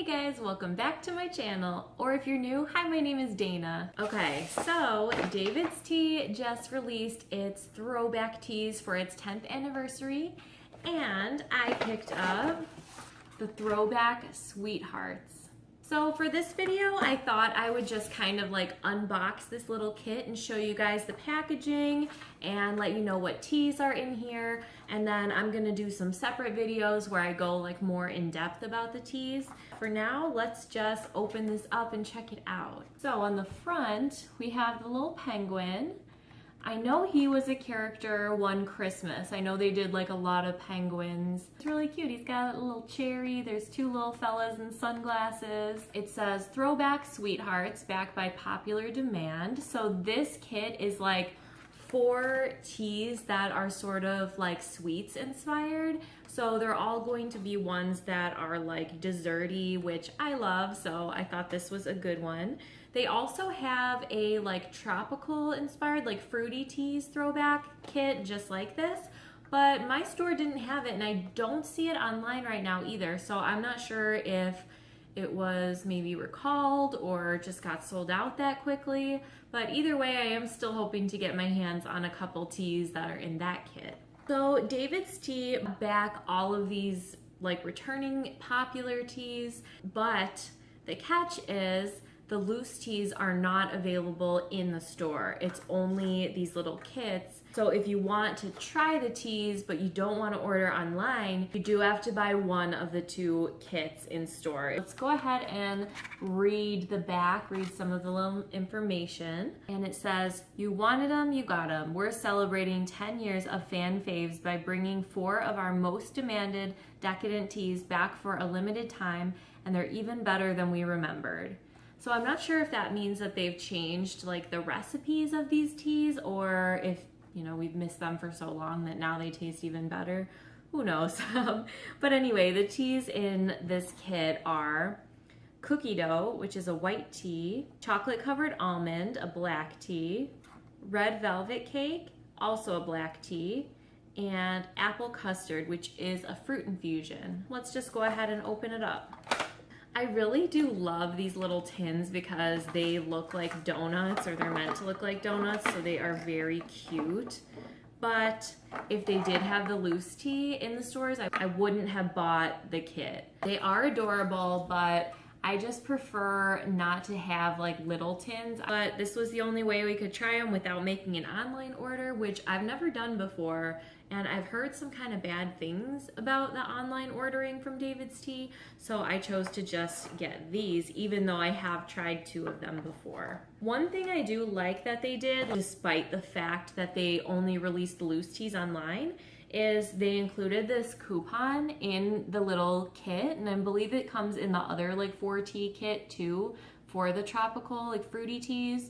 guys, welcome back to my channel, or if you're new, hi, my name is Dana. Okay, so DAVIDStea just released its throwback teas for its 10th anniversary, and I picked up the Throwback Sweethearts. So for this video, I thought I would just kind of like unbox this little kit and show you guys the packaging and let you know what teas are in here. And then I'm gonna do some separate videos where I go like more in depth about the teas. For now, let's just open this up and check it out. So on the front, we have the little penguin. I know he was a character one Christmas. I know they did like a lot of penguins. It's really cute. He's got a little cherry. There's two little fellas in sunglasses. It says Throwback Sweethearts, backed by popular demand. So this kit is like 4 teas that are sort of like sweets inspired. So they're all going to be ones that are like desserty, which I love. So I thought this was a good one. They also have a like tropical inspired, like fruity teas throwback kit just like this, but my store didn't have it and I don't see it online right now either. So I'm not sure if it was maybe recalled or just got sold out that quickly, but either way, I am still hoping to get my hands on a couple teas that are in that kit. So DAVIDStea back all of these like returning popular teas, but the catch is the loose teas are not available in the store. It's only these little kits. So if you want to try the teas, but you don't want to order online, you do have to buy one of the 2 kits in store. Let's go ahead and read the back, read some of the little information. And it says, you wanted them, you got them. We're celebrating 10 years of fan faves by bringing 4 of our most demanded decadent teas back for a limited time, and they're even better than we remembered. So I'm not sure if that means that they've changed like the recipes of these teas, or if, you know, we've missed them for so long that now they taste even better. Who knows? But anyway, the teas in this kit are cookie dough, which is a white tea, chocolate covered almond, a black tea, red velvet cake, also a black tea, and apple custard, which is a fruit infusion. Let's just go ahead and open it up. I really do love these little tins because they look like donuts, or they're meant to look like donuts, so they are very cute. But if they did have the loose tea in the stores, I wouldn't have bought the kit. They are adorable, but I just prefer not to have like little tins. But this was the only way we could try them without making an online order, which I've never done before. And I've heard some kind of bad things about the online ordering from DAVIDStea, so I chose to just get these, even though I have tried 2 of them before. One thing I do like that they did, despite the fact that they only released the loose teas online, is they included this coupon in the little kit, and I believe it comes in the other like 4 tea kit too for the tropical like fruity teas.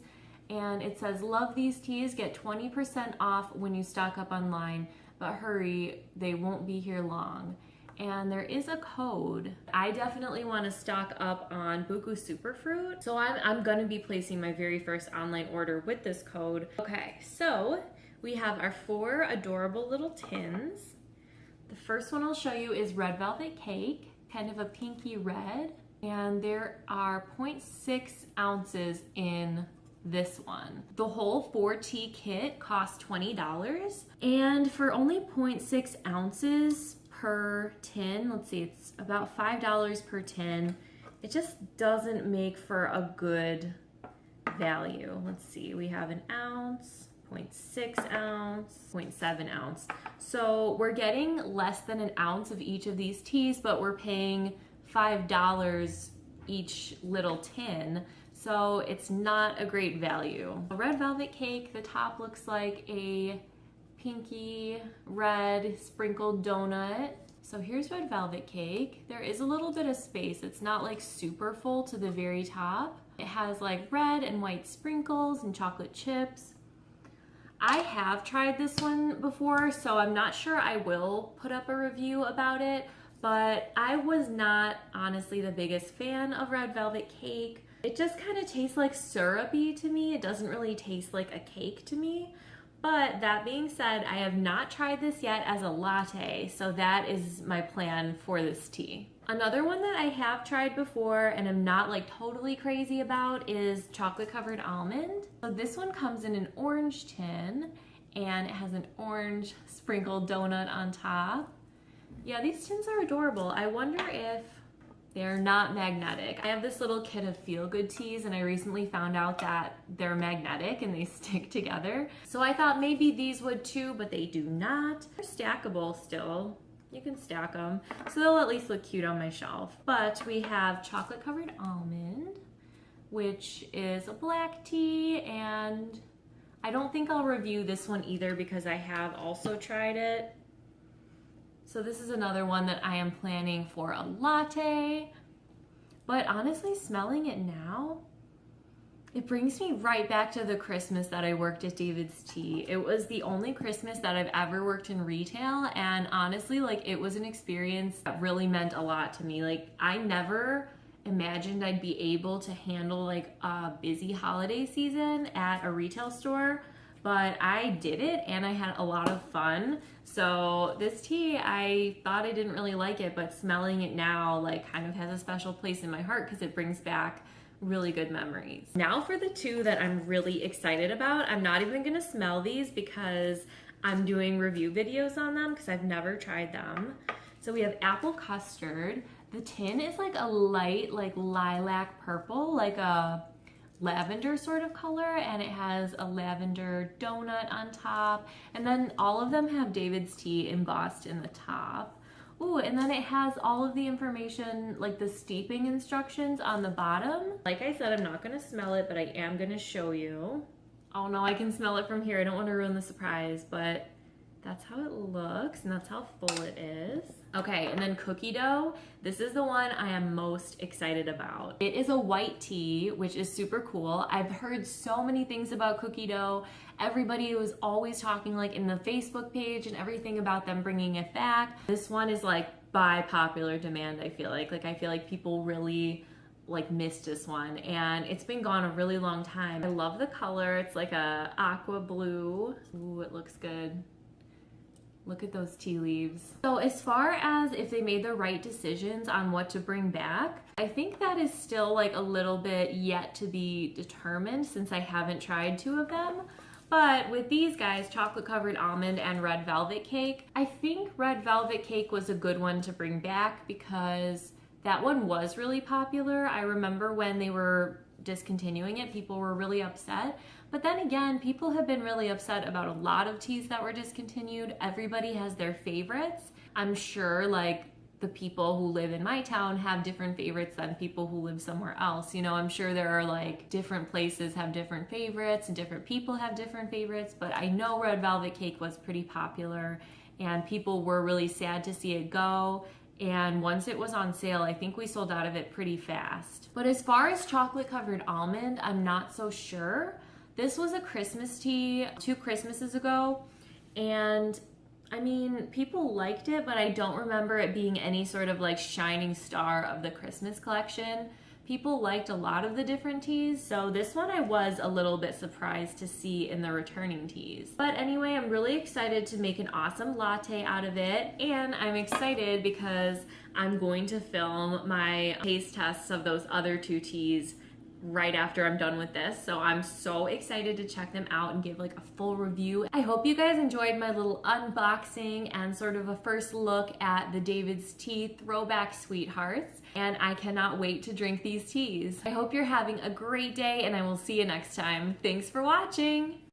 And it says, love these teas, get 20% off when you stock up online, but hurry, they won't be here long. And there is a code. I definitely want to stock up on Buku Superfruit, so I'm gonna be placing my very first online order with this code. Okay, so we have our 4 adorable little tins. The first one I'll show you is red velvet cake, kind of a pinky red, and there are 0.6 ounces in this one. The whole 4 tea kit costs $20, and for only 0.6 ounces per tin, let's see, it's about $5 per tin. It just doesn't make for a good value. Let's see, we have an ounce, 0.6 ounce, 0.7 ounce. So we're getting less than an ounce of each of these teas, but we're paying $5 each little tin. So it's not a great value. Red velvet cake, the top looks like a pinky red sprinkled donut. So here's red velvet cake. There is a little bit of space. It's not like super full to the very top. It has like red and white sprinkles and chocolate chips. I have tried this one before, so I'm not sure I will put up a review about it, but I was not honestly the biggest fan of red velvet cake. It just kind of tastes like syrupy to me. It doesn't really taste like a cake to me. But that being said, I have not tried this yet as a latte, so that is my plan for this tea. Another one that I have tried before and I'm not like totally crazy about is chocolate covered almond. So this one comes in an orange tin and it has an orange sprinkled donut on top. Yeah, these tins are adorable. I wonder if they're not magnetic. I have this little kit of feel-good teas and I recently found out that they're magnetic and they stick together. So I thought maybe these would too, but they do not. They're stackable still. You can stack them, so they'll at least look cute on my shelf. But we have chocolate covered almond, which is a black tea, and I don't think I'll review this one either because I have also tried it. So this is another one that I am planning for a latte. But honestly, smelling it now, it brings me right back to the Christmas that I worked at DAVIDStea. It was the only Christmas that I've ever worked in retail, and honestly, like, it was an experience that really meant a lot to me. Like, I never imagined I'd be able to handle like a busy holiday season at a retail store, but I did it and I had a lot of fun. So this tea, I thought I didn't really like it, but smelling it now like kind of has a special place in my heart because it brings back really good memories. Now for the two that I'm really excited about. I'm not even gonna smell these because I'm doing review videos on them because I've never tried them. So we have apple custard. The tin is like a light, like lilac purple, like a lavender sort of color, and it has a lavender donut on top. And then all of them have DAVIDStea embossed in the top. Ooh, and then it has all of the information, like the steeping instructions on the bottom. Like I said, I'm not gonna smell it, but I am gonna show you. Oh no, I can smell it from here. I don't wanna ruin the surprise, but that's how it looks and that's how full it is. Okay, and then cookie dough. This is the one I am most excited about. It is a white tea, which is super cool. I've heard so many things about cookie dough. Everybody was always talking like in the Facebook page and everything about them bringing it back. This one is like by popular demand, I feel like. Like I feel like people really like missed this one and it's been gone a really long time. I love the color. It's like a aqua blue. Ooh, it looks good. Look at those tea leaves. So as far as if they made the right decisions on what to bring back, I think that is still like a little bit yet to be determined since I haven't tried two of them. But with these guys, chocolate covered almond and red velvet cake, I think red velvet cake was a good one to bring back because that one was really popular. I remember when they were discontinuing it, people were really upset. But then again, people have been really upset about a lot of teas that were discontinued. Everybody has their favorites. I'm sure like the people who live in my town have different favorites than people who live somewhere else. You know, I'm sure there are like different places have different favorites and different people have different favorites, but I know red velvet cake was pretty popular and people were really sad to see it go. And once it was on sale, I think we sold out of it pretty fast. But as far as chocolate covered almond, I'm not so sure. This was a Christmas tea 2 Christmases ago, and I mean, people liked it, but I don't remember it being any sort of like shining star of the Christmas collection. People liked a lot of the different teas, so this one I was a little bit surprised to see in the returning teas. But anyway, I'm really excited to make an awesome latte out of it, and I'm excited because I'm going to film my taste tests of those other 2 teas right after I'm done with this. So I'm so excited to check them out and give like a full review. I hope you guys enjoyed my little unboxing and sort of a first look at the DAVIDStea Throwback Sweethearts, and I cannot wait to drink these teas. I hope you're having a great day and I will see you next time. Thanks for watching.